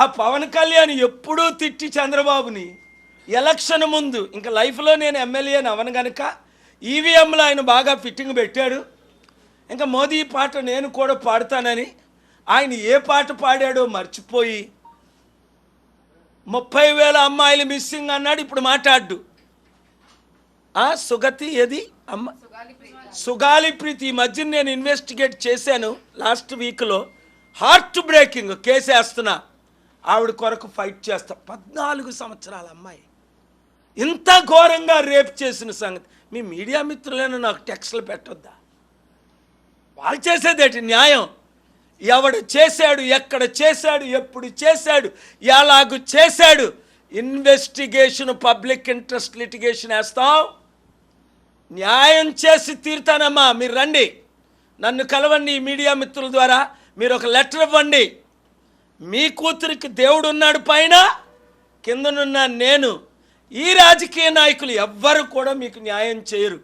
ఆ పవన్ కళ్యాణ్ ఎప్పుడూ తిట్టి చంద్రబాబుని ఎలక్షన్ ముందు ఇంకా లైఫ్లో నేను ఎమ్మెల్యేని అవను కనుక ఈవీఎంలో ఆయన బాగా ఫిట్టింగ్ పెట్టాడు. ఇంకా మోదీ పాట నేను కూడా పాడుతానని ఆయన ఏ పాట పాడాడో మర్చిపోయి 30,000 అమ్మాయిలు మిస్సింగ్ అన్నాడు. ఇప్పుడు మాట్లాడు సుగతి ఏది అమ్మ సుగాలి ప్రీతి. ఈ మధ్య నేను ఇన్వెస్టిగేట్ చేశాను లాస్ట్ వీక్లో. హార్ట్ బ్రేకింగ్ కేసు వేస్తున్నా, ఆవిడ కొరకు ఫైట్ చేస్తా. 14 సంవత్సరాల అమ్మాయి ఇంత ఘోరంగా రేప్ చేసిన సంగతి మీ మీడియా మిత్రులను నాకు టెక్స్ట్లు పెట్టొద్దా? వాళ్ళు చేసేదేంటి న్యాయం? ఎవడు చేశాడు, ఎక్కడ చేశాడు, ఎప్పుడు చేశాడు, ఎలాగూ చేశాడు? ఇన్వెస్టిగేషన్, పబ్లిక్ ఇంట్రెస్ట్ లిటిగేషన్ వేస్తాం. న్యాయం చేసి తీరుతానమ్మా. మీరు రండి, నన్ను కలవండి. ఈ మీడియా మిత్రుల ద్వారా మీరు ఒక లెటర్ ఇవ్వండి. మీ కూతురికి దేవుడు ఉన్నాడు పైన, కిందనున్న నేను. ఈ రాజకీయ నాయకులు ఎవ్వరు కూడా మీకు న్యాయం చేయరు.